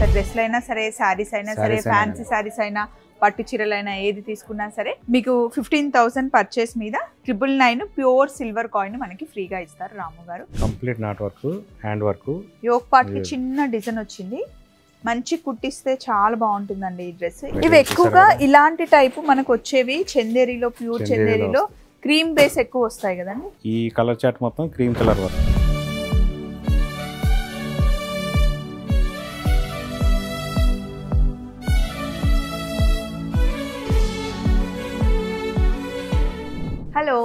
చేస్తారు. డ్రెస్లు అయినా సరే, శారీస్ అయినా సరే, ఫ్యాన్సీ శారీస్ అయినా, పట్టు చీరలైనా ఏది తీసుకున్నా సరే మీకు 15,000 పర్చేస్ మీద 999 ప్యూర్ సిల్వర్ కాయిన్ మనకి ఫ్రీగా ఇస్తారు Ramu garu. Complete knot work, hand work. Yoke part కి చిన్న డిజైన్ వచ్చింది, మంచి కుట్టిస్తే చాలా బాగుంటుందండి ఈ డ్రెస్. ఇవి ఎక్కువగా ఇలాంటి టైపు మనకు వచ్చేవి చందేరిలో, ప్యూర్ చందేరిలో క్రీమ్ బేస్ ఎక్కువ వస్తాయి కదండి. ఈ కలర్ చార్ట్ మొత్తం క్రీమ్ కలర్ వర్క్. హలో,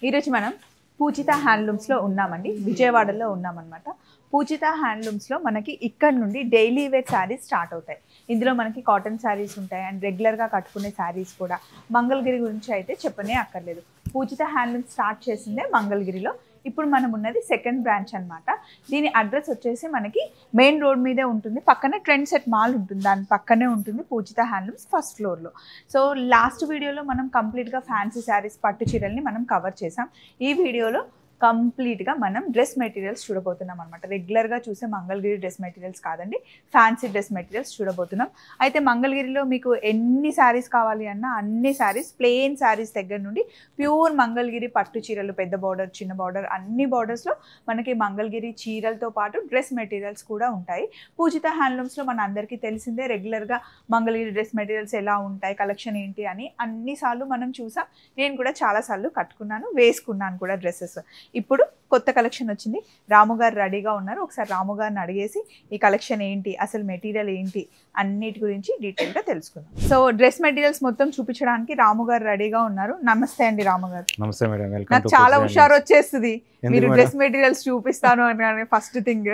ఈరోజు మనం పూజిత హ్యాండ్లూమ్స్లో ఉన్నామండి, విజయవాడలో ఉన్నామన్నమాట. పూజిత హ్యాండ్లూమ్స్లో మనకి ఇక్కడ నుండి డైలీ వేర్ శారీస్ స్టార్ట్ అవుతాయి. ఇందులో మనకి కాటన్ శారీస్ ఉంటాయి అండ్ రెగ్యులర్గా కట్టుకునే శారీస్ కూడా. మంగళగిరి గురించి అయితే చెప్పనే అక్కర్లేదు. పూజిత హ్యాండ్లూమ్స్ స్టార్ట్ చేసిందే మంగళగిరిలో. ఇప్పుడు మనం ఉన్నది సెకండ్ బ్రాంచ్ అనమాట. దీని అడ్రస్ వచ్చేసి మనకి మెయిన్ రోడ్ మీదే ఉంటుంది, పక్కనే ట్రెండ్ సెట్ మాల్ ఉంటుంది, దాని పక్కనే ఉంటుంది పూజిత హ్యాండ్లూమ్స్ ఫస్ట్ ఫ్లోర్లో. సో లాస్ట్ వీడియోలో మనం కంప్లీట్గా ఫ్యాన్సీ శారీస్, పట్టు చీరల్ని మనం కవర్ చేసాం. ఈ వీడియోలో కంప్లీట్గా మనం డ్రెస్ మెటీరియల్స్ చూడబోతున్నాం అనమాట. రెగ్యులర్గా చూసే మంగళగిరి డ్రెస్ మెటీరియల్స్ కాదండి, ఫ్యాన్సీ డ్రెస్ మెటీరియల్స్ చూడబోతున్నాం. అయితే మంగళగిరిలో మీకు ఎన్ని శారీస్ కావాలి అన్నా అన్ని శారీస్, ప్లెయిన్ శారీస్ దగ్గర నుండి ప్యూర్ మంగళగిరి పట్టు చీరలు, పెద్ద బార్డర్, చిన్న బార్డర్, అన్ని బార్డర్స్లో మనకి మంగళగిరి చీరలతో పాటు డ్రెస్ మెటీరియల్స్ కూడా ఉంటాయి. పూజిత హ్యాండ్లూమ్స్లో మన అందరికీ తెలిసిందే, రెగ్యులర్గా మంగళగిరి డ్రెస్ మెటీరియల్స్ ఎలా ఉంటాయి, కలెక్షన్ ఏంటి అని అన్నిసార్లు మనం చూసాం. నేను కూడా చాలాసార్లు కట్టుకున్నాను, వేసుకున్నాను కూడా డ్రెస్సెస్. ఇప్పుడు కొత్త కలెక్షన్ వచ్చింది, రాము గారు రెడీగా ఉన్నారు. ఒకసారి రాము గారిని అడిగేసి ఈ కలెక్షన్ ఏంటి, అసలు మెటీరియల్ ఏంటి, అన్నిటి గురించి డీటెయిల్గా తెలుసుకుందాం. సో డ్రెస్ మెటీరియల్స్ మొత్తం చూపించడానికి రాము గారు రెడీగా ఉన్నారు. నమస్తే అండి రాము గారు. నమస్తే మేడం, వెల్కమ్. నాకు చాలా హుషారు వచ్చేస్తుంది మీరు డ్రెస్ మెటీరియల్స్ చూపిస్తాను అని. ఫస్ట్ థింగ్,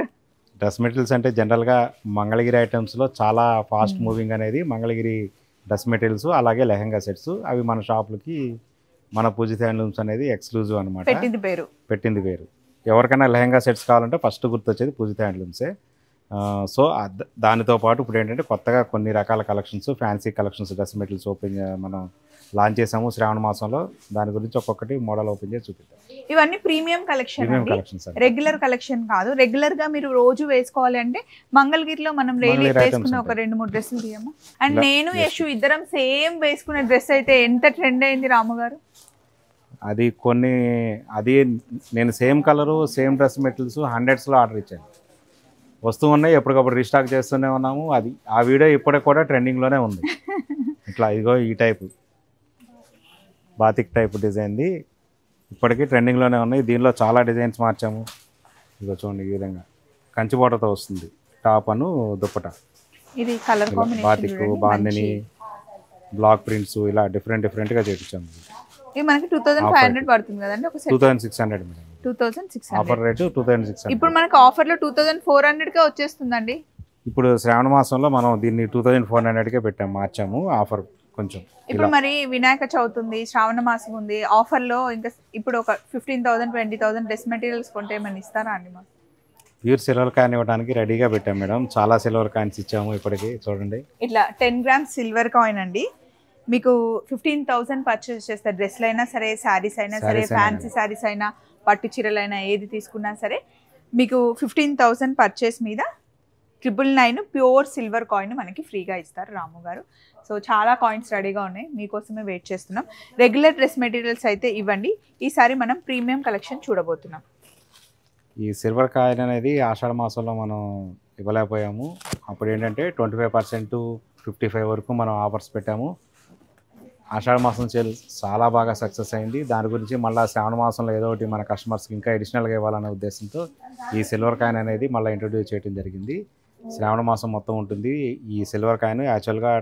డ్రెస్ మెటీరియల్స్ అంటే జనరల్గా మంగళగిరి ఐటమ్స్లో చాలా ఫాస్ట్ మూవింగ్ అనేది మంగళగిరి డ్రెస్ మెటీరియల్స్, అలాగే లెహంగా సెట్స్. అవి మన షాపులకి, మన పూజిత హ్యాండ్లూమ్స్ అనేది ఎక్స్క్లూజివ్ అనమాట. పెట్టింది పేరు. ఎవరికైనా లెహంగా సెట్స్ కావాలంటే ఫస్ట్ గుర్తొచ్చేది పూజిత హ్యాండ్లూమ్సే. సో దానితో పాటు ఇప్పుడు ఏంటంటే కొత్తగా కొన్ని రకాల collections, fancy collections, dress materials మనం లాంచ్ చేసాము శ్రావణ మాసంలో. దాని గురించి ఒక్కొక్కటి మోడల్ ఓపెన్ చేసి చూపిద్దాం. ఇవన్నీ ప్రీమియం కలెక్షన్, రెగ్యులర్ కలెక్షన్ కాదు. రెగ్యులర్ గా మీరు రోజు వేసుకోవాలి అంటే మంగళగిరిలో మనం డైలీ వేసుకున్న ఒక 2-3 డ్రెస్సులు తీయము. అండ్ నేను యశు ఇద్దరం సేమ్ వేసుకునే డ్రెస్ అయితే ఎంత ట్రెండ్ అయింది రాము గారు. అది నేను same colour, same dress materials హండ్రెడ్స్లో ఆర్డర్ ఇచ్చాను. వస్తూ ఉన్నాయి, ఎప్పటికప్పుడు రీస్టాక్ చేస్తూనే ఉన్నాము. ఆ వీడియో ఇప్పటికి కూడా ట్రెండింగ్లోనే ఉంది. ఇట్లా ఇదిగో ఈ టైపు బాతిక్ టైప్ డిజైన్ది ఇప్పటికీ ట్రెండింగ్లోనే ఉన్నాయి. దీనిలో చాలా డిజైన్స్ మార్చాము. ఇదిగో చూడండి, ఈ విధంగా కంచి బోర్డర్తో వస్తుంది టాప్ అను దుప్పట. ఇది colour batik, bandhani, block prints, ఇలా డిఫరెంట్గా చేయించాము. ఇది మనకి 2500 పడుతుంది కదండి. 2600 మేడం. 2600 offer rate 2600. ఇప్పుడు మనకి ఆఫర్లో 2400కే వచ్చేస్తుందండి. ఇప్పుడు శ్రావణ మాసంలో మనం దీన్ని 2400కే పెట్టాము, మార్చాము ఆఫర్ కొంచెం. ఇప్పుడు మరి వినాయక చవితి ఉంది, శ్రావణ మాసం ఉంది, ఆఫర్లో ఇంకా ఇప్పుడు ఒక 15,000 20,000 డ్రెస్ మెటీరియల్స్ కొంటే ఏమైనా ఇస్తారా అండి మాకు? ప్యూర్ సిల్వర్ కాయిన్ ఇవ్వడానికి రెడీగా పెట్టాం మేడం. చాలా సిల్వర్ కాయిన్స్ ఇచ్చాము ఇప్పటికి. చూడండి, ఇట్లా 10 grams సిల్వర్ కాయిన్ అండి. మీకు 15,000 పర్చేస్ చేస్తారు. డ్రెస్లు అయినా సరే, శారీస్ అయినా సరే, ఫ్యాన్సీ శారీస్ అయినా, పట్టు చీరలైనా ఏది తీసుకున్నా సరే మీకు 15,000 పర్చేస్ మీద 999 ప్యూర్ సిల్వర్ కాయిన్ మనకి ఫ్రీగా ఇస్తారు రాము గారు. సో చాలా కాయిన్స్ రెడీగా ఉన్నాయి, మీకోసమే వెయిట్ చేస్తున్నాం. రెగ్యులర్ డ్రెస్ మెటీరియల్స్ అయితే ఇవ్వండి. ఈసారి మనం ప్రీమియం కలెక్షన్ చూడబోతున్నాం. ఈ సిల్వర్ కాయిన్ అనేది ఆషాఢ మాసంలో మనం ఇవ్వలేకపోయాము. అప్పుడు ఏంటంటే 25% 55 వరకు మనం ఆఫర్స్ పెట్టాము. ఆషాఢ మాసం సేల్ చాలా బాగా సక్సెస్ అయింది. దాని గురించి మళ్ళీ శ్రావణ మాసంలో ఏదో ఒకటి మన కస్టమర్స్కి ఇంకా అడిషనల్గా ఇవ్వాలనే ఉద్దేశంతో ఈ సిల్వర్ కాయిన్ అనేది మళ్ళీ ఇంట్రొడ్యూస్ చేయడం జరిగింది. శ్రావణ మాసం మొత్తం ఉంటుంది ఈ సిల్వర్ కాయిన్. యాక్చువల్గా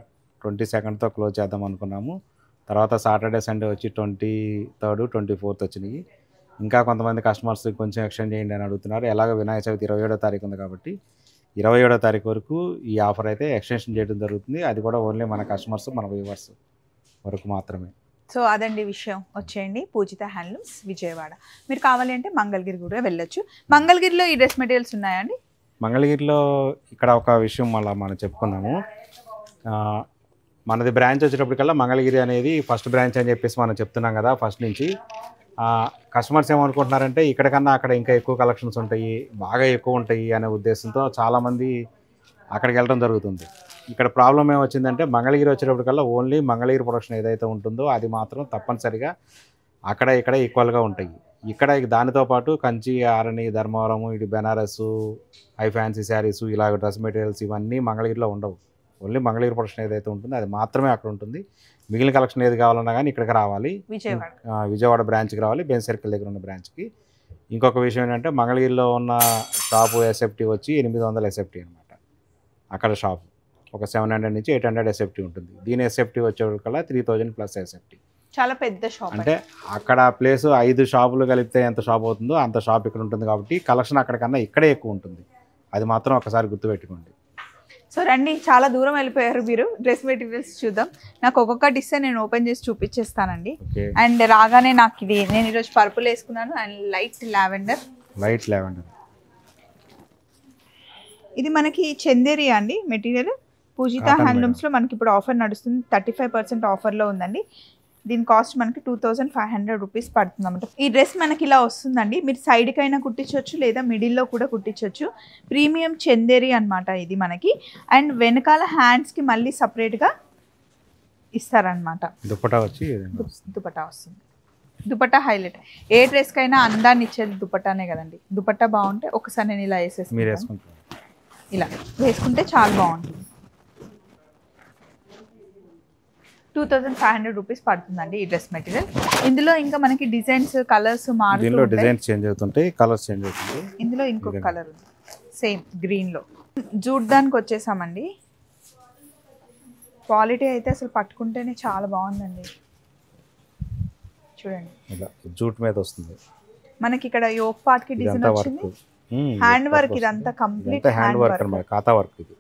22nd క్లోజ్ చేద్దాం అనుకున్నాము. తర్వాత సాటర్డే సండే వచ్చి 23rd 24th వచ్చినాయి. ఇంకా కొంతమంది కస్టమర్స్ కొంచెం ఎక్స్టెండ్ చేయండి అని అడుగుతున్నారు. ఎలాగో వినాయక చవితి 27వ తారీఖు ఉంది కాబట్టి 27వ తారీఖు వరకు ఈ ఆఫర్ అయితే ఎక్స్టెన్షన్ చేయడం జరుగుతుంది. అది కూడా ఓన్లీ మన కస్టమర్స్, మన వ్యూవర్స్ వరకు మాత్రమే. సో అదండి విషయం. వచ్చేయండి పూజిత హ్యాండ్లూమ్స్ విజయవాడ. మీరు కావాలి అంటే మంగళగిరి కూడా వెళ్ళొచ్చు. మంగళగిరిలో ఈ డ్రెస్ మెటీరియల్స్ ఉన్నాయండి. మంగళగిరిలో ఇక్కడ ఒక విషయం మళ్ళీ మనం చెప్పుకున్నాము. మనది బ్రాంచ్ వచ్చేటప్పటికల్లా మంగళగిరి అనేది ఫస్ట్ బ్రాంచ్ అని చెప్పేసి మనం చెప్తున్నాం కదా ఫస్ట్ నుంచి. కస్టమర్స్ ఏమనుకుంటున్నారంటే ఇక్కడ కన్నా అక్కడ ఇంకా ఎక్కువ కలెక్షన్స్ ఉంటాయి, బాగా ఎక్కువ ఉంటాయి అనే ఉద్దేశంతో చాలామంది అక్కడికి వెళ్ళడం జరుగుతుంది. ఇక్కడ ప్రాబ్లం ఏమొచ్చిందంటే మంగళగిరి వచ్చేటప్పటికల్లా ఓన్లీ మంగళగిరి ప్రొడక్షన్ ఏదైతే ఉంటుందో అది మాత్రం తప్పనిసరిగా అక్కడ ఇక్కడ ఈక్వల్గా ఉంటాయి. ఇక్కడ దానితో పాటు కంచి, ఆరణి, ధర్మవరం, ఇటు బెనారస్, హై ఫ్యాన్సీ శారీస్, ఇలాగ డ్రెస్ మెటీరియల్స్ ఇవన్నీ మంగళగిరిలో ఉండవు. ఓన్లీ మంగళగిరి ప్రొడక్షన్ ఏదైతే ఉంటుందో అది మాత్రమే అక్కడ ఉంటుంది. మిగిలిన కలెక్షన్ ఏది కావాలన్నా కానీ ఇక్కడికి రావాలి, విజయవాడ బ్రాంచ్కి రావాలి, బెంజ్ సర్కిల్ దగ్గర ఉన్న బ్రాంచ్కి. ఇంకొక విషయం ఏంటంటే మంగళగిరిలో ఉన్న షాపు ఎస్ఎఫ్టీ వచ్చి 800 ఎస్ఎఫ్టీ అనమాట. అక్కడ షాపు ఒక 700 నుంచి 800 ఎస్ఎఫ్టీ ఉంటుంది. దీని ఎస్ఎఫ్టీ వచ్చేకల్లా 3000 ప్లస్ ఎస్ఎఫ్టీ. చాలా పెద్ద షాప్. అంటే అక్కడ ప్లేస్ 5 షాపులు కలిపితే ఎంత షాప్ అవుతుందో అంత షాప్ ఇక్కడ ఉంటుంది కాబట్టి కలెక్షన్ అక్కడికన్నా ఇక్కడే ఎక్కువ ఉంటుంది. అది మాత్రం ఒకసారి గుర్తుపెట్టుకోండి. సో రండి, చాలా దూరం వెళ్ళిపోయారు మీరు. డ్రెస్ మెటీరియల్స్ చూద్దాం. నాకు ఒక్కొక్క డిజైన్ నేను ఓపెన్ చేసి చూపించేస్తానండి. అండ్ రాగానే నాకు ఇది నేను ఈరోజు పర్పుల్ వేసుకున్నాను అండ్ లైట్ లావెండర్. ఇది మనకి చందేరి అండి మెటీరియల్. పూజిత హ్యాండ్లూమ్స్లో మనకి ఇప్పుడు ఆఫర్ నడుస్తుంది, 35% ఆఫర్లో ఉందండి. దీని కాస్ట్ మనకి 2500 రూపీస్ పడుతుంది అన్నమాట. ఈ డ్రెస్ మనకి ఇలా వస్తుందండి. మీరు సైడ్కి అయినా కుట్టించవచ్చు లేదా మిడిల్లో కూడా కుట్టించవచ్చు. ప్రీమియం చందేరి అనమాట ఇది మనకి. అండ్ వెనకాల హ్యాండ్స్కి మళ్ళీ సపరేట్గా ఇస్తారనమాట. దుపట్టా వస్తుంది. దుపట్టా హైలైట్. ఏ డ్రెస్కైనా అందాన్ని ఇచ్చేది దుపట్టానే కదండి. దుపట్టా బాగుంటే ఒకసారి నేను ఇలా వేసేస్తాను. ఇలా వేసుకుంటే చాలా బాగుంటుంది. 2500 రూపీస్ పడుతుందండి ఈ డ్రెస్ మెటీరియల్. ఇందులో ఇంకా మనకి డిజైన్స్, కలర్స్ మారుతుంటాయి. డిజైన్స్ చేంజ్ అవుతుంటాయి, కలర్స్ చేంజ్ అవుతుంది. ఇందులో ఇంకొక కలర్ ఉంది సేమ్ గ్రీన్ లో. జూట్ దానికి వచ్చేసామండి. క్వాలిటీ అయితే అసలు పట్టుకుంటేనే చాలా బాగుందండి. చూడండి ఇలా జూట్ మీద వస్తుంది మనకి. ఇక్కడ యోక్ పార్ట్ కి డిజైన్ వచ్చింది. హ్యాండ్ వర్క్ ఇదంతా కంప్లీట్ హ్యాండ్ వర్క్ అన్నమాట. కాతా వర్క్ ఇది.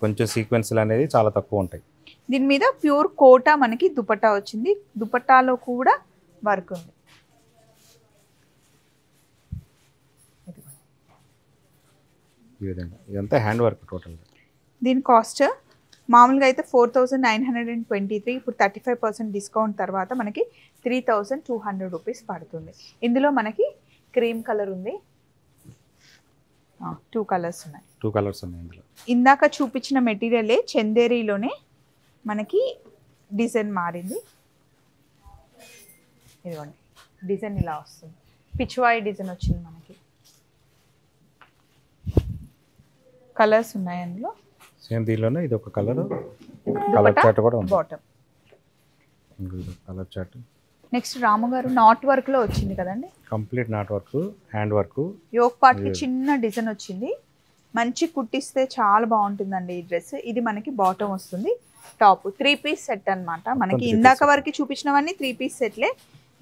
కొంచెం సీక్వెన్స్లు అనేది చాలా తక్కువ ఉంటాయి. దీని మీద ప్యూర్ కోటా మనకి దుపట్టా వచ్చింది. దుపట్టాలో కూడా వర్క్ ఉంది. ఇదంతా హ్యాండ్ వర్క్ టోటల్. దీని కాస్ట్ మామూలుగా అయితే 4923. ఇప్పుడు 35% డిస్కౌంట్ తర్వాత మనకి 3200 రూపీస్ పడుతుంది. ఇందులో మనకి క్రీమ్ కలర్ ఉంది. 2 కలర్స్ ఉన్నాయి. ఇందులో ఇందాక చూపించిన మెటీరియలే చందేరీలోనే మనకి డిజైన్ మారింది. ఇదిగోండి డిజైన్ ఇలా వస్తుంది. పిచ్వాయి డిజైన్ వచ్చింది మనకి. కలర్స్ ఉన్నాయి అందులో. సేమ్ దీనిలోనే ఇది ఒక కలర్. కలర్ చార్ట్ కూడా ఉంది. Bottom colour chart. Next Ramu garu knot work లో వచ్చింది కదండి. Complete knot work, hand work. Yoke part కి చిన్న డిజైన్ వచ్చింది. మంచి కుట్టిస్తే చాలా బాగుంటుందండి ఈ డ్రెస్. ఇది మనకి బాటమ్ వస్తుంది. టాప్ 3 పీస్ సెట్ అన్నమాట. మనకి ఇందాక వరకు చూపించినవన్నీ 3 పీస్ సెట్లే.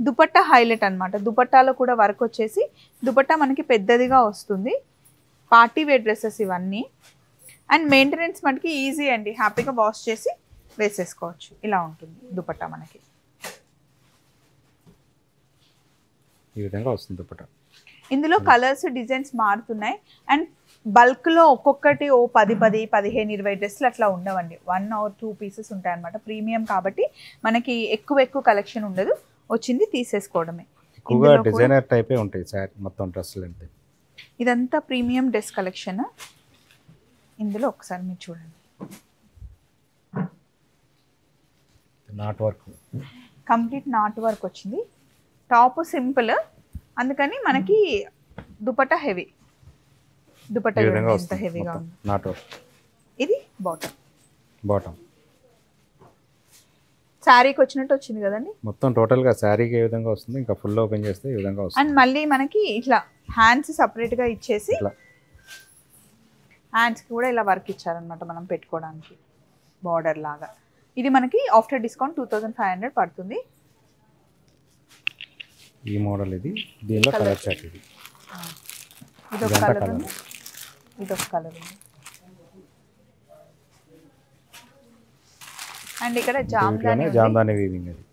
దుపట్టా హైలైట్ అన్నమాట. దుపట్టాలో కూడా వర్క్ వచ్చేసి దుపట్టా మనకి పెద్దదిగా వస్తుంది. పార్టీ వేర్ డ్రెస్సెస్ ఇవన్నీ. అండ్ మెయింటెనెన్స్ మనకి ఈజీ అండి. హ్యాపీగా వాష్ చేసి వేసేసుకోవచ్చు. ఇలా ఉంటుంది దుపట్టా మనకి. ఈ విధంగా వస్తుంది దుపట్టా. ఇందులో కలర్స్, డిజైన్స్ మారుతున్నాయి. అండ్ బల్క్లో ఒక్కొక్కటి 10, 15, 20 డ్రెస్సులు అట్లా ఉండవండి. 1 or 2 పీసెస్ ఉంటాయి అన్నమాట. ప్రీమియం కాబట్టి మనకి ఎక్కువ కలెక్షన్ ఉండదు. వచ్చింది తీసేసుకోవడమే. ఎక్కువగా డిజైనర్ టైపే ఉంటాయి సార్ మొత్తం డ్రెస్సులు అంటే. ఇదంతా ప్రీమియం డ్రెస్ కలెక్షన్. ఇందులో ఒకసారి మీరు చూడండి. Not work, complete knot work వచ్చింది. టాప్ సింపుల్, అందుకని మనకి దుపట్టా హెవీ. దుపట్టా ఎంత హెవీగా ఉంది. Not work. ఇది బాటమ్ శారీకి వచ్చినట్టు వచ్చింది కదండి. మొత్తం టోటల్గా శారీకి ఏ విధంగా వస్తుంది, ఇంకా ఫుల్ ఓపెన్ చేస్తే ఈ విధంగా వస్తుంది. అండ్ మళ్ళీ మనకి ఇట్లా హ్యాండ్స్ సపరేట్గా ఇచ్చేసి హ్యాండ్స్కి కూడా ఇలా వర్క్ ఇచ్చారనమాట మనం పెట్టుకోవడానికి బార్డర్ లాగా. ఇది మనకి ఆఫ్టర్ డిస్కౌంట్ 2500 పడుతుంది. ఈ మోడల్ ఇది. దీనిలో కలర్ చార్ట్. ఇది ఇదొక కలర్ ఉంది, ఇదొక కలర్ ఉంది. అండ్ ఇక్కడ జామ్దాని వీవింగ్. అది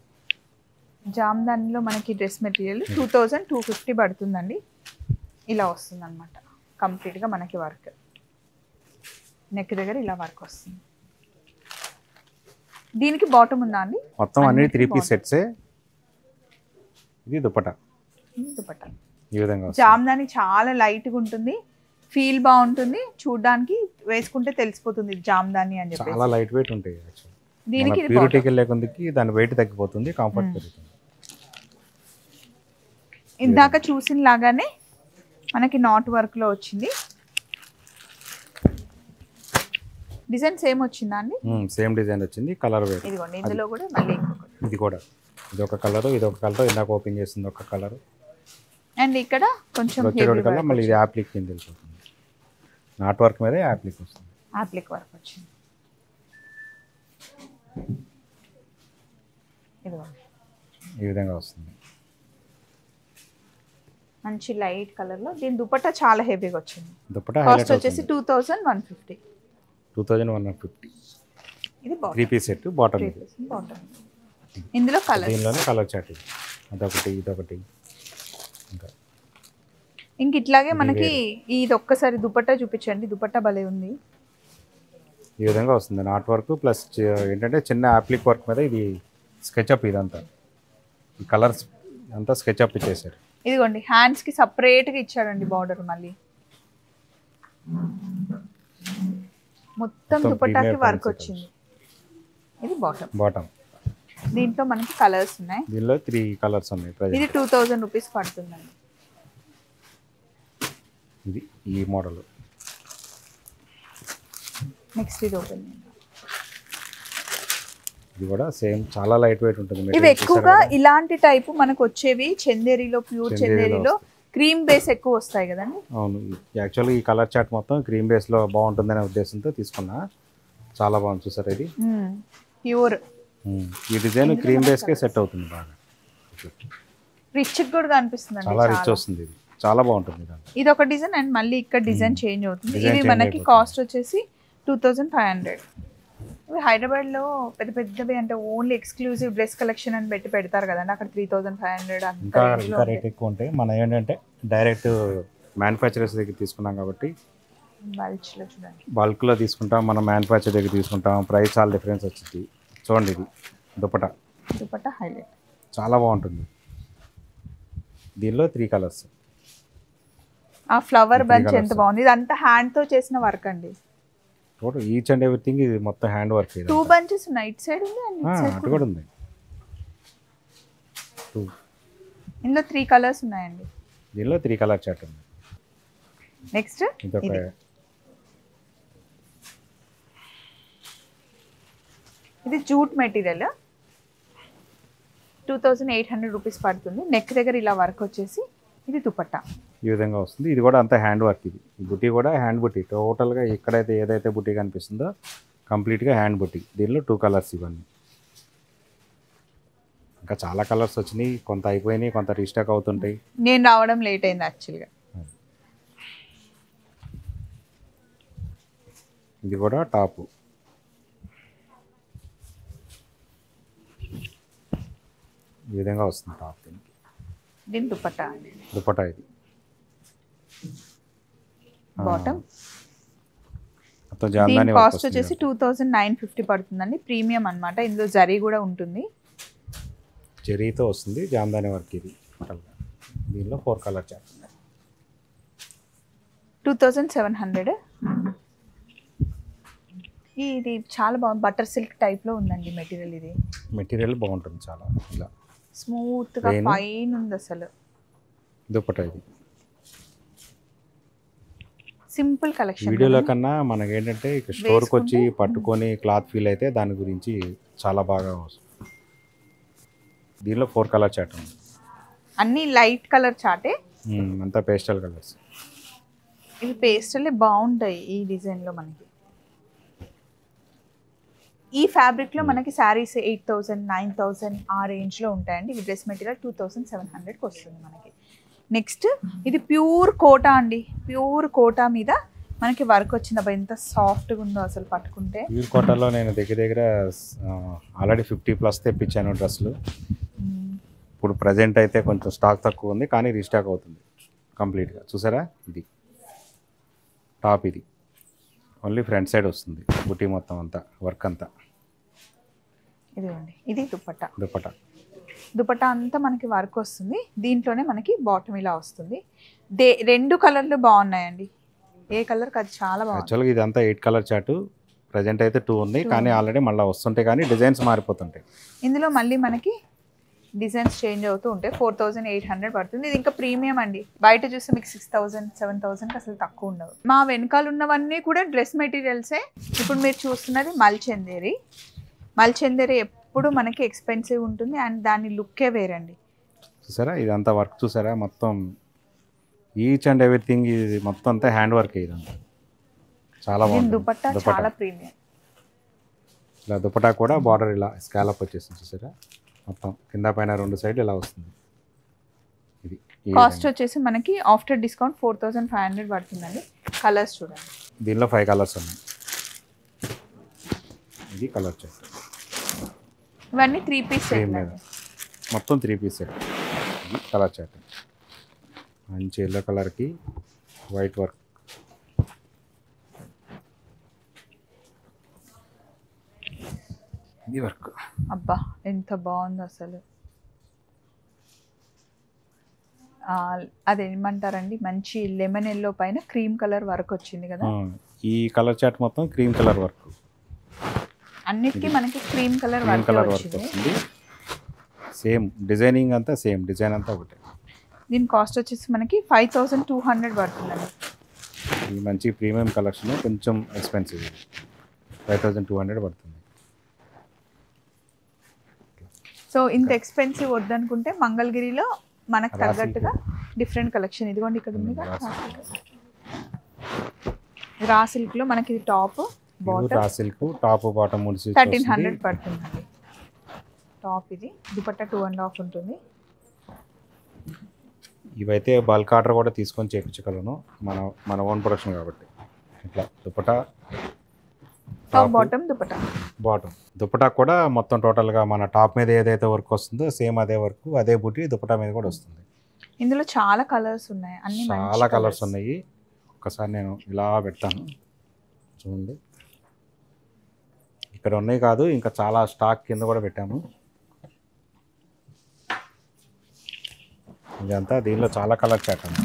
జామ్దానిలో మనకి డ్రెస్ మెటీరియల్ 2250 పడుతుందండి. ఇలా వస్తుంది అనమాట. కంప్లీట్గా మనకి వర్క్ నెక్ దగ్గర ఇలా వర్క్ వస్తుంది. దీనికి బాటమ్ ఉందా అండి? మొత్తం అన్ని 3 పీస్ సెట్సే. ఇది దుపట్టా. దుపట్టా ఈ విధంగా జామ్దాని చాలా లైట్గా ఉంటుంది. ఫీల్ బాగుంటుంది, చూడడానికి వేసుకుంటే తెలిసిపోతుంది జామ్దాని అని చెప్పి. చాలా లైట్ వెయిట్ ఉంటాయి యాక్చువల్లీ. దీనికి ఇది ప్యూరిటీకి వెళ్ళే కొందికి దాని వెయిట్ తగ్గిపోతుంది, కంఫర్ట్ పెరుగుతుంది. ఇందాక చూసిన లాగానే మనకి నాట్ వర్క్ లో వచ్చింది. డిజైన్ సేమ్ వచ్చిందా అండి? సేమ్ డిజైన్ వచ్చింది, కలర్ వేరు. ఇదిగోండి ఇందులో కూడా మళ్ళీ ఇంకొకటి. ఇది కూడా ఇది ఒక కలర్, ఇది ఒక కలర్, ఇందాక ఓపెన్ చేసింది ఒక కలర్. అండ్ ఇక్కడ కొంచెం వచ్చేటోడి కల్లా మళ్ళీ ఇది యాప్లిక్ కింద వెళ్ళిపోతుంది. నాట్ వర్క్ మీద యాప్లిక్ వస్తుంది. యాప్లిక్ వర్క్ వచ్చింది. ఇదిగోండి ఈ విధంగా వస్తుంది. మంచి లైట్ కలర్ లో. దీని దుపట్టా చాలా హెవీగా వచ్చింది. దుపట్టా కాస్ట్ హైలైట్ వచ్చేసి 2150. 2150. ఇది 3 పీస్ సెట్ బాటమ్ ఇది. బాటమ్. ఇందులో కలర్, దీనిలోనే కలర్ చాట్ ఇది. అదొకటి ఇదొకటి. ఇంకా ఇంక ఇట్లాగే మనకి ఇది ఒక్కసారి దుపట్టా చూపించండి. దుపట్టా భలే ఉంది. ఈ విధంగా వస్తుంది నాట్ వర్క్ ప్లస్ ఏంటంటే చిన్న యాప్లిక్ వర్క్ మీద ఇది స్కెచ్అప్. ఇదంతా ఈ కలర్స్ అంతా స్కెచ్అప్ ఇచ్చేసారు. ఇదిగోండి హ్యాండ్స్ కి సపరేట్ గా ఇచ్చాడండి బార్డర్. మళ్ళీ మొత్తం దుపట్టాకి వర్క్ వచ్చింది. ఇది బాటమ్. దీంట్లో మనకి కలర్స్ ఉన్నాయి. దీనిలో 3 కలర్స్ ఉన్నాయి. ఇది 2000 రూపీస్ పడుతుందండి. ఇది ఈ మోడల్. నెక్స్ట్ ఇది ఓపెన్. ఇది కూడా సేమ్ చాలా లైట్ వెయిట్ ఉంటుంది. ఇవి ఎక్కువగా ఇలాంటి టైపు మనకు వచ్చేవి చందేరిలో, ప్యూర్ చందేరిలో క్రీమ్ బేస్ ఎక్కువ వస్తాయి కదండి. అవును, యాక్చువల్గా ఈ కలర్ చాట్ మొత్తం క్రీమ్ బేస్ లో బాగుంటుందనే ఉద్దేశంతో తీసుకున్నా. చాలా బాగుంది చూసారు. ఇది ప్యూర్. ఈ design cream base K set అవుతుంది బాగా. రిచ్ కూడా కనిపిస్తుంది. చాలా రిచ్ వస్తుంది. ఇది చాలా బాగుంటుంది. ఇది ఒక డిజైన్ అండ్ మళ్ళీ ఇక్కడ డిజైన్ చేంజ్ అవుతుంది. ఇది మనకి కాస్ట్ వచ్చేసి 2500. ఇవి హైదరాబాద్ లో పెద్ద పెద్దవి అంటే ఓన్లీ ఎక్స్క్లూజివ్ డ్రెస్ కలెక్షన్ అని పెడతారు కదండి. అక్కడ 3500 ఇంకా రేట్ ఎక్కువ ఉంటాయి. మనం ఏంటంటే డైరెక్ట్ మ్యానుఫ్యాక్చరర్స్ దగ్గర తీసుకున్నాం కాబట్టి బల్క్ లో తీసుకుంటాం. మనం మ్యానుఫ్యాక్చర్ దగ్గర తీసుకుంటాం, ప్రైస్ చాలా డిఫరెన్స్ వచ్చింది. చూడండి ఇది దుపట్టా హైలైట్ చాలా బాగుంటుంది. దీనిలో 3 కలర్స్. ఆ ఫ్లవర్ బంచ్ ఎంత బాగుంది. ఇది అంతా హ్యాండ్ తో చేసిన వర్క్ అండి. టోటల్ ఈచ్ అండ్ ఎవ్రీథింగ్ ఇది మొత్తం హ్యాండ్ వర్క్. 2 బంచెస్ ఉన్నాయి. ఇట్ సైడ్ ఉంది అండ్ ఇట్ సైడ్ అటు కూడా ఉంది. ఇందులో 3 కలర్స్ ఉన్నాయండి. దీనిలో 3 కలర్ చార్ట్ ఉంది. నెక్స్ట్ ఇది జూట్ మెటీరియల్. 2800 రూపీస్ పడుతుంది. నెక్ దగ్గర ఇలా వర్క్ వచ్చేసి ఇది దుపట్టా ఈ విధంగా వస్తుంది. ఇది కూడా అంతా హ్యాండ్ వర్క్. ఇది బుట్టి కూడా హ్యాండ్ బుట్టి. టోటల్గా ఎక్కడైతే ఏదైతే బుట్టి కనిపిస్తుందో కంప్లీట్గా హ్యాండ్ బుట్టి. దీనిలో 2 కలర్స్ ఇవన్నీ. ఇంకా చాలా కలర్స్ వచ్చినాయి. కొంత అయిపోయినాయి, కొంత రీస్టాక్ అవుతుంటాయి. నేను రావడం లేట్ అయింది యాక్చువల్గా. ఇది కూడా టాపు. ఈ విధంగా వస్తుంది టాప్. దీని దుపట్టా ఇది బాటమ్. మొత్తం జామ్దాని కాస్ట్ వచ్చేసి 2950 పడుతుందండి. ప్రీమియం అన్నమాట. ఇందులో జరీ కూడా ఉంటుంది. జరీతో వస్తుంది జామ్దాని వర్క్. ఇది టోటల్గా దీనిలో 4 కలర్ చార్ట్ ఉన్నాయి. 2700. ఇది చాలా బాగుంది. బటర్ సిల్క్ టైప్ లో ఉందండి మెటీరియల్. ఇది మెటీరియల్ బాగుంటుంది చాలా. ఇలా స్మూత్ గా ఫైన్ ఉంది అసలు. దుపట్టా ఇది సింపుల్ కలెక్షన్. వీడియోలో కన్నా మనకి ఏంటంటే ఇక స్టోర్కి వచ్చి పట్టుకొని క్లాత్ ఫీల్ అయితే దాని గురించి చాలా బాగా వస్తుంది. దీనిలో 4 కలర్ చార్ట్ ఉంది. అన్ని లైట్ కలర్ చార్టే. అంతా పేస్టల్ కలర్స్. ఇవి పేస్టల్ బాగుంటాయి ఈ డిజైన్ లో. మనకి ఈ ఫ్యాబ్రిక్ లో మనకి శారీస్ 8000, 9000 ఆ రేంజ్ లో ఉంటాయండి. ఇవి డ్రెస్ మెటీరియల్ 2700 కి వస్తుంది మనకి. నెక్స్ట్ ఇది ప్యూర్ కోటా అండి. ప్యూర్ కోటా మీద మనకి వర్క్ వచ్చింది. అబ్బా ఎంత సాఫ్ట్గా ఉందో అసలు పట్టుకుంటే. ప్యూర్ కోటాలో నేను దగ్గర ఆల్రెడీ 50+ తెప్పించాను డ్రెస్సులు. ఇప్పుడు ప్రజెంట్ అయితే కొంచెం స్టాక్ తక్కువ ఉంది, కానీ రీస్టాక్ అవుతుంది కంప్లీట్గా. చూసారా ఇది టాప్. ఇది ఓన్లీ ఫ్రంట్ సైడ్ వస్తుంది బుట్టి మొత్తం అంతా వర్క్ అంతా. ఇదిగోండి ఇది దుపట్టా. దుపట్టా అంతా మనకి వర్క్ వస్తుంది. దీంట్లోనే మనకి బాటమ్ ఇలా వస్తుంది. 2 కలర్లు బాగున్నాయండి. ఏ కలర్ అది చాలా బాగుంది. యాక్చువల్గా ఇదంతా 8 కలర్ చార్ట్, ప్రజెంట్ అయితే 2 ఉన్నాయి, కానీ ఆల్రెడీ మళ్ళీ వస్తుంటాయి, కానీ డిజైన్స్ మారిపోతుంటాయి. ఇందులో మళ్ళీ మనకి డిజైన్స్ చేంజ్ అవుతూ ఉంటాయి. 4800 పడుతుంది. ఇది ఇంకా ప్రీమియం అండి. బయట చూస్తే మీకు 6000 7000కి అసలు తక్కువ ఉండవు. మా వెనకాల ఉన్నవన్నీ కూడా డ్రెస్ మెటీరియల్సే. ఇప్పుడు మీరు చూస్తున్నది మల్చందేరి. మల్చందేరి ఎప్పుడు మనకి ఎక్స్పెన్సివ్ ఉంటుంది అండ్ దాని లుక్కే వేరండి. చూసారా ఇదంతా వర్క్, చూసారా మొత్తం ఈచ్ అండ్ ఎవ్రీథింగ్, ఇది మొత్తం అంతా హ్యాండ్ వర్క్. ఇదంతా చాలా బాగుంది. దుపట్టా చాలా ప్రీమియం. ఇలా దుపట్టా కూడా బార్డర్ ఇలా స్కాలప్ వచ్చేసింది, చూసారా మొత్తం కింద పైన 2 సైడ్లు ఇలా వస్తుంది. ఇది కాస్ట్ వచ్చేసి మనకి ఆఫ్టర్ డిస్కౌంట్ 4500 పడుతుందండి. కలర్స్ చూడండి, దీనిలో 5 కలర్స్ ఉన్నాయి. ఇది కలర్ చార్ట్, ఇవన్నీ 3 పీస్ సెట్ మీద మొత్తం 3 పీస్ సెట్. ఇది కలర్ చార్ట్, మంచి ఎల్లో కలర్కి వైట్ వర్క్. ఇది వర్క్ అబ్బా ఎంత బాగుంది అసలు. అదేమంటారండి, మంచి లెమన్ ఎల్లో పైన క్రీమ్ కలర్ వర్క్ వచ్చింది కదా. ఈ కలర్ చార్ట్ మొత్తం క్రీమ్ కలర్ వర్క్, అన్నిటికీ మనకి క్రీమ్ కలర్ వర్క్ వస్తుంది. సేమ్ డిజైనింగ్ అంతా సేమ్, డిజైన్ అంతా ఒకటే. దీని కాస్ట్ వచ్చేసి మనకి 5200 పడుతుందండి. ఈ మంచి ప్రీమియం కలెక్షన్ కొంచెం ఎక్స్పెన్సివ్, 5200 పడుతుంది. సో ఇంత ఎక్స్పెన్సివ్ వద్దనుకుంటే మంగళగిరిలో మనకు తగ్గట్టుగా డిఫరెంట్ కలెక్షన్ ఇదిగోండి ఇక్కడ ఉంది కదా. రా సిల్క్లో మనకి ఇది top bottom, raw silk top bottom 1300 పడుతుందండి. టాప్ ఇది, దుపట్టా 2.5 ఉంటుంది. ఇవైతే బల్క్ ఆర్డర్ కూడా తీసుకొని చేయించగలను, మన ఓన్ ప్రొడక్షన్ కాబట్టి. ఇట్లా dupatta top bottom dupatta. Bottom dupatta కూడా మొత్తం టోటల్గా మన టాప్ మీద ఏదైతే వర్క్ వస్తుందో సేమ్ అదే వర్క్, అదే బుట్టి దుపట్టా మీద కూడా వస్తుంది. ఇందులో చాలా కలర్స్ ఉన్నాయి, అన్ని చాలా కలర్స్ ఉన్నాయి. ఒక్కసారి నేను ఇలా పెడతాను చూడండి. ఇక్కడ ఉన్నాయి కాదు, ఇంకా చాలా స్టాక్ కింద కూడా పెట్టాము. ఇదంతా దీనిలో చాలా కలర్ చాట్ ఉంది.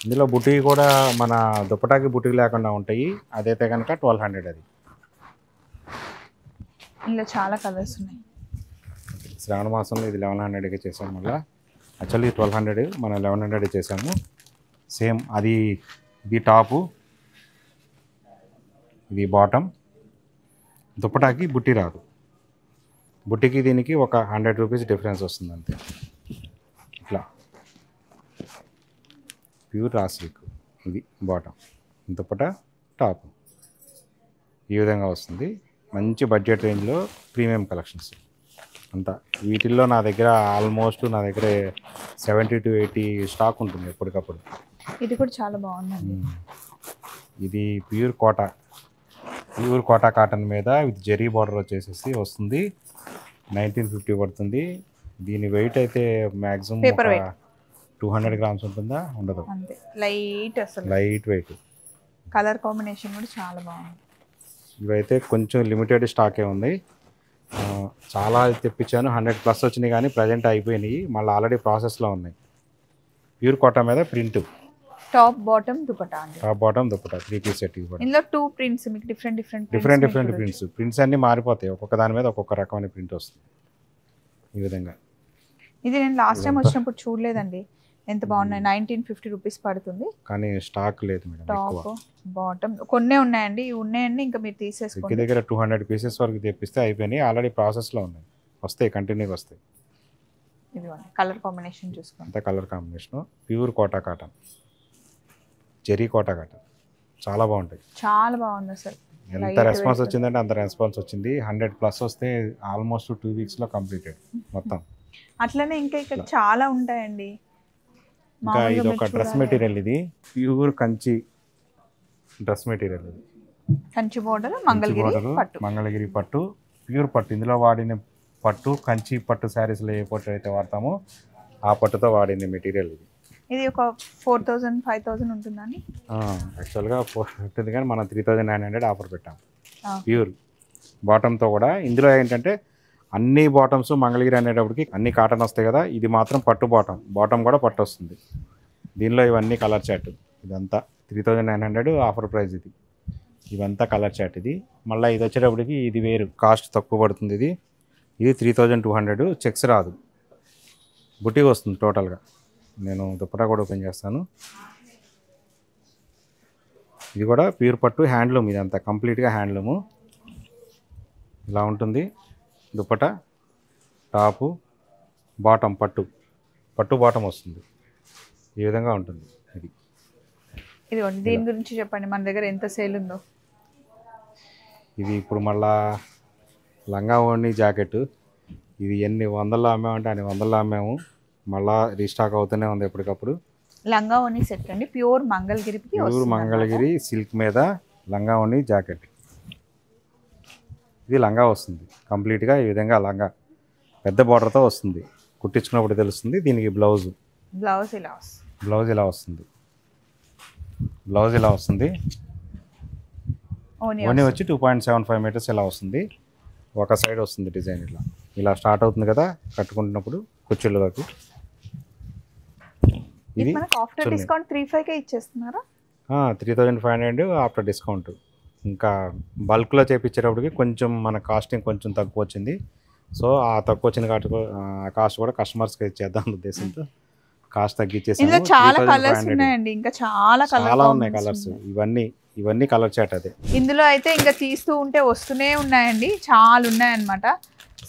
ఇందులో బుట్టి కూడా మన దుపటాకి బుట్టి లేకుండా ఉంటాయి. అదైతే కనుక 1200. అది ఇందులో చాలా కలర్స్ ఉన్నాయి. శ్రావణ మాసంలో ఇది 1100కి చేసాము. మళ్ళీ యాక్చువల్లీ 1200, మనం 1100 చేసాము. సేమ్ అది, ఇది టాపు, ఇది బాటమ్. దుపటాకి బుట్టి రాదు, బుట్టికి దీనికి ఒక 100 రూపీస్ డిఫరెన్స్ వస్తుంది అంతే. ఇట్లా ప్యూర్ రా సిల్క్, ఇది బాటమ్, దుపట్టా టాప్, ఈ విధంగా వస్తుంది. మంచి బడ్జెట్ రేంజ్లో ప్రీమియం కలెక్షన్స్ అంతా. వీటిల్లో నా దగ్గర ఆల్మోస్ట్ 70 to 80 స్టాక్ ఉంటుంది ఎప్పటికప్పుడు. ఇది కూడా చాలా బాగుందండి. ఇది ప్యూర్ కోటా కాటన్ మీద విత్ జెరీ బార్డర్ వచ్చేసేసి వస్తుంది. 1950 పడుతుంది. దీని వెయిట్ అయితే మ్యాక్సిమం 200 గ్రామ్స్ ఉంటుందా, ఉండదు, అంతే. లైట్, అసలు లైట్ వెయిట్. కలర్ కాంబినేషన్ కూడా చాలా బాగుంది. ఇవైతే కొంచెం లిమిటెడ్ స్టాకే ఉంది. చాలా తెప్పించాను, 100+ వచ్చినాయి, కానీ ప్రజెంట్ అయిపోయినాయి. మళ్ళీ ఆల్రెడీ ప్రాసెస్లో ఉన్నాయి. ప్యూర్ కోటా మీద ప్రింట్, టాప్ బాటమ్ దుపట్టా అండి. Top bottom dupatta 3 piece set. ఇందులో 2 ప్రింట్స్ మీకు డిఫరెంట్ ప్రింట్స్ అన్నీ మారిపోతాయి. ఒక్కొక్క దాని మీద ఒక్కొక్క రకమైన ప్రింట్ వస్తుంది ఈ విధంగా. ఇది నేను లాస్ట్ టైం వచ్చినప్పుడు చూడలేదండి, ఎంత బాగున్నాయి. 1950 రూపీస్ పడుతుంది, కానీ స్టాక్ లేదు మేడం. టాప్ బాటమ్ కొన్నే ఉన్నాయండి, ఇవి ఉన్నాయండి, ఇంకా మీరు తీసేసుకోండి. దగ్గర 200 పీసెస్ వరకు తెప్పిస్తే అయిపోయినాయి. ఆల్రెడీ ప్రాసెస్లో ఉన్నాయి, వస్తాయి, కంటిన్యూగా వస్తాయి. ఇదిగోండి కలర్ కాంబినేషన్ చూసుకోండి. అంత colour combination, pure Kota cotton, zari Kota cotton, చాలా బాగుంటాయి. చాలా బాగుంది అసలు. ఎంత రెస్పాన్స్ వచ్చిందంటే అంత రెస్పాన్స్ వచ్చింది. 100+ వస్తే ఆల్మోస్ట్ 2 వీక్స్లో కంప్లీటెడ్ మొత్తం. అట్లనే ఇంకా ఇక్కడ చాలా ఉంటాయండి. ఇంకా ఇది ఒక డ్రెస్ మెటీరియల్, ఇది ప్యూర్ కంచి డ్రెస్ మెటీరియల్. ఇది కంచి బోర్డర్, మంగళగిరి పట్టు, ప్యూర్ పట్టు. ఇందులో వాడిన పట్టు కంచి పట్టు శారీస్లో ఏ పట్టు అయితే వాడతామో ఆ పట్టుతో వాడింది మెటీరియల్. ఇది ఒక 4000 5000 ఉంటుందండి. యాక్చువల్గా 450 ఉంటుంది, కానీ మనం 3900 ఆఫర్ పెట్టాం ప్యూర్ బాటంతో కూడా. ఇందులో ఏంటంటే అన్ని బాటమ్స్ మంగళగిరి అనేటప్పటికి అన్ని కాటన్ వస్తాయి కదా, ఇది మాత్రం పట్టు బాటం కూడా పట్టు వస్తుంది. దీనిలో ఇవన్నీ కలర్ చాట్, ఇదంతా 3900 ఆఫర్ ప్రైస్ ఇది. ఇవంతా కలర్ చాట్ ఇది. మళ్ళీ ఇది వచ్చేటప్పటికి ఇది వేరు, కాస్ట్ తక్కువ పడుతుంది. ఇది 3200, చెక్స్ రాదు, బుటీకి వస్తుంది టోటల్గా. నేను దుప్పటా కూడా ఓపెన్ చేస్తాను. ఇది కూడా ప్యూర్ పట్టు హ్యాండ్లూమ్, ఇదంతా కంప్లీట్గా హ్యాండ్లూము. ఇలా ఉంటుంది దుప్పటా, టాపు, బాటమ్ పట్టు బాటమ్ వస్తుంది. ఈ విధంగా ఉంటుంది ఇది. దీని గురించి చెప్పండి, మన దగ్గర ఎంత సేల్ ఉందో. ఇది ఇప్పుడు మళ్ళా లంగా ఓణి జాకెట్, ఇది ఎన్ని వందల్లో అమ్మామంటే అన్ని వందల్లో అమ్మాము. మళ్ళా రీస్టాక్ అవుతూనే ఉంది ఎప్పటికప్పుడు. లంగా ఓణి సెట్ అండి, ప్యూర్ మంగళగిరి సిల్క్ మీద లంగా ఓణి జాకెట్. ఇది లంగా వస్తుంది కంప్లీట్గా ఈ విధంగా, లంగా పెద్ద బార్డర్తో వస్తుంది, కుట్టించుకున్నప్పుడు తెలుస్తుంది. దీనికి బ్లౌజ్ ఇలా వస్తుంది. ఓణి వచ్చి 2.75 మీటర్స్ ఇలా వస్తుంది. ఒక సైడ్ వస్తుంది డిజైన్, ఇలా స్టార్ట్ అవుతుంది కదా కట్టుకుంటున్నప్పుడు కుర్చీలోకి. ఇది ఆఫ్టర్ డిస్కౌంట్ 3500 ఇచ్చేస్తున్నారా? 3500 after discount. ఇంకా బల్క్లో చేయించేటప్పటికి కొంచెం మన కాస్టింగ్ కొంచెం తక్కువ వచ్చింది. సో ఆ తక్కువ వచ్చిన కాస్ట్ కూడా కస్టమర్స్కి ఇచ్చేద్దాం ఉద్దేశంతో కాస్ట్ తగ్గించేసి. చాలా కలర్స్ ఉన్నాయండి, ఇంకా చాలా ఉన్నాయి కలర్స్. ఇవన్నీ కలర్ చాట్ అదే. ఇందులో అయితే ఇంకా తీస్తూ ఉంటే వస్తూనే ఉన్నాయండి, చాలా ఉన్నాయన్నమాట.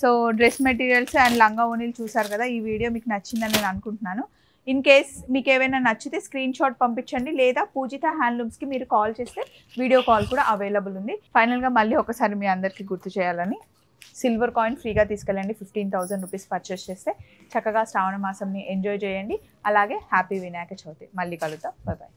సో డ్రెస్ మెటీరియల్స్ అండ్ లంగా ఓణీలు చూసారు కదా. ఈ వీడియో మీకు నచ్చిందని నేను అనుకుంటున్నాను. ఇన్ కేస్ మీకు ఏమైనా నచ్చితే స్క్రీన్ షాట్ పంపించండి, లేదా పూజిత హ్యాండ్లూమ్స్కి మీరు కాల్ చేస్తే వీడియో కాల్ కూడా అవైలబుల్ ఉంది. ఫైనల్గా మళ్ళీ ఒకసారి మీ అందరికీ గుర్తు చేయాలని, సిల్వర్ కాయిన్ ఫ్రీగా తీసుకెళ్ళండి. 15,000 రూపీస్ పర్చేస్ చేస్తే చక్కగా శ్రావణ మాసంని ఎంజాయ్ చేయండి. అలాగే హ్యాపీ వినాయక చవితి. మళ్ళీ కలుద్దాం. బాయ్.